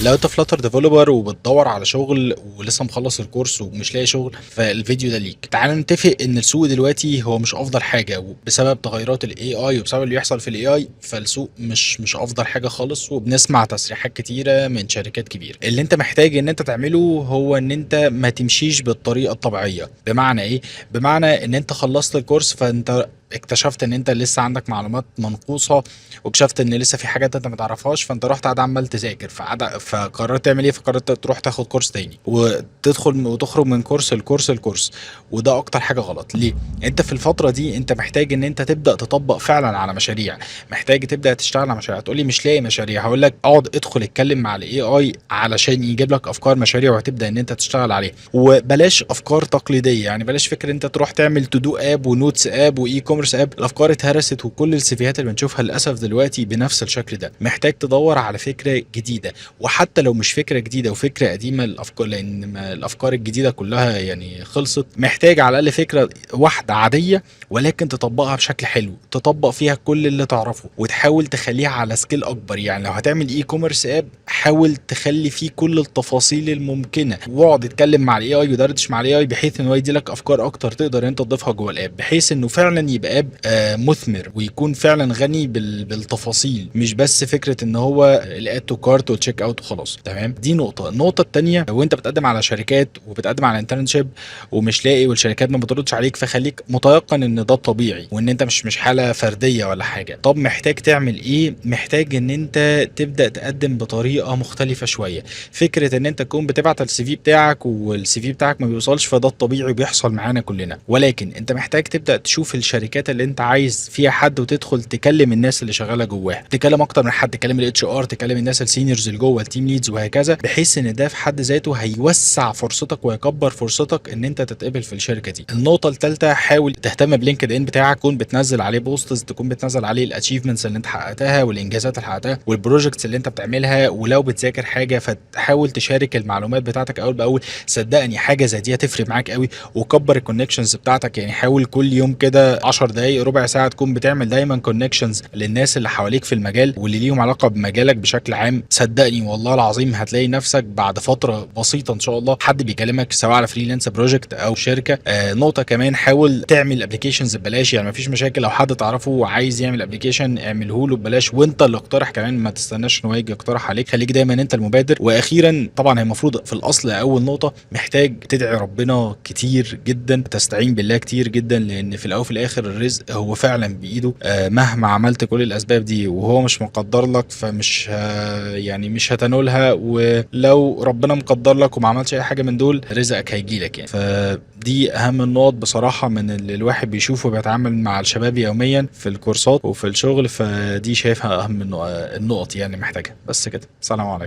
لو انت فلاتر ديفلوبر وبتدور على شغل ولسه مخلص الكورس ومش لاقي شغل، فالفيديو ده ليك. تعال نتفق ان السوق دلوقتي هو مش افضل حاجه بسبب تغيرات الاي اي وبسبب اللي بيحصل في الاي اي، فالسوق مش افضل حاجه خالص، وبنسمع تصريحات كتيره من شركات كبيره. اللي انت محتاج ان انت تعمله هو ان انت ما تمشيش بالطريقه الطبيعيه. بمعنى ايه؟ بمعنى ان انت خلصت الكورس، فانت اكتشفت ان انت لسه عندك معلومات منقوصه، واكتشفت ان لسه في حاجات انت ما تعرفهاش، فانت رحت قاعد عمال تذاكر، فقررت تعمل ايه؟ فقررت تروح تاخد كورس تاني وتدخل وتخرج من كورس لكورس. وده اكتر حاجه غلط. ليه؟ انت في الفتره دي انت محتاج ان انت تبدا تطبق فعلا على مشاريع، محتاج تبدا تشتغل على مشاريع. تقول لي مش لاقي مشاريع، هقول لك اقعد ادخل اتكلم مع الاي اي علشان يجيب لك افكار مشاريع وهتبدا ان انت تشتغل عليها. وبلاش افكار تقليديه، يعني بلاش فكره انت تروح تعمل تو دو اب ونوتس اب واي كوميرس اب. الافكار اتهرست، وكل السيفيهات اللي بنشوفها للاسف دلوقتي بنفس الشكل ده. محتاج تدور على فكره جديده، وحتى لو مش فكره جديده وفكره قديمه الافكار، لان الافكار الجديده كلها يعني خلصت. محتاج على الاقل فكره واحده عاديه ولكن تطبقها بشكل حلو، تطبق فيها كل اللي تعرفه وتحاول تخليها على سكيل اكبر. يعني لو هتعمل اي كوميرس اب، حاول تخلي فيه كل التفاصيل الممكنه، واقعد اتكلم مع الاي اي ودردش مع الاي اي بحيث ان هو يدي لك افكار اكتر تقدر انت تضيفها جوه الاب، بحيث انه فعلا يبقى اب مثمر ويكون فعلا غني بالتفاصيل، مش بس فكره ان هو الاد تو كارت والتشيك اوت وخلاص. تمام، دي نقطه. النقطه الثانيه، وانت بتقدم على شركات وبتقدم على انترنشيب ومش لاقي والشركات ما بتردش عليك، فخليك متيقن ان ده طبيعي وان انت مش حاله فرديه ولا حاجه. طب محتاج تعمل ايه؟ محتاج ان انت تبدا تقدم بطريقه مختلفه شويه. فكره ان انت تكون بتبعت السي في بتاعك والسي في بتاعك ما بيوصلش، فده الطبيعي وبيحصل معانا كلنا. ولكن انت محتاج تبدا تشوف الشركات اللي انت عايز فيها حد وتدخل تكلم الناس اللي شغاله جواها، تكلم اكتر من حد، تكلم الاتش ار، تكلم الناس السينيورز اللي جوه التيم ليدز وهكذا، بحيث ان ده في حد ذاته هيوسع فرصتك ويكبر فرصتك ان انت تتقبل في الشركه دي. النقطه الثالثه، حاول تهتم بلينكد ان بتاعك، تكون بتنزل عليه بوستس، تكون بتنزل عليه الاتشيفمنتس اللي انت حققتها والانجازات اللي حققتها والبروجكتس اللي انت بتعملها. ولو بتذاكر حاجه فتحاول تشارك المعلومات بتاعتك اول باول. صدقني حاجه زي دي هتفرق معاك قوي. وكبر الكونكشنز بتاعتك، يعني حاول كل يوم كده 10 دقائق ربع ساعه تكون بتعمل دايما كونكشنز للناس اللي حواليك في المجال واللي ليهم علاقه بمجالك بشكل عام. صدقني والله العظيم هتلاقي نفسك بعد فتره بسيطه ان شاء الله حد بيكلمك سواء على فريلانس بروجكت او شركه. نقطه كمان، حاول تعمل ابلكيشنز ببلاش. يعني مفيش مشاكل لو حد تعرفه وعايز يعمل ابلكيشن اعمله له ببلاش، وانت اللي اقترح كمان، ما تستناش ان هو يجي يقترح عليك. خليك دايما انت المبادر. واخيرا طبعا هي المفروض في الاصل اول نقطه، محتاج تدعي ربنا كتير جدا، تستعين بالله كتير جدا، لان في الاول وفي الاخر الرزق هو فعلا بايده. مهما عملت كل الاسباب دي وهو مش مقدر لك، فمش يعني مش هتنولها. ولو ربنا مقدر لك وما عملش اي حاجه من دول، رزقك هيجي لك يعني. فدي اهم النقط بصراحه من اللي الواحد بيشوفه بيتعامل مع الشباب يوميا في الكورسات وفي الشغل. فدي شايفها اهم النقط يعني محتاجها. بس كده، سلام عليكم.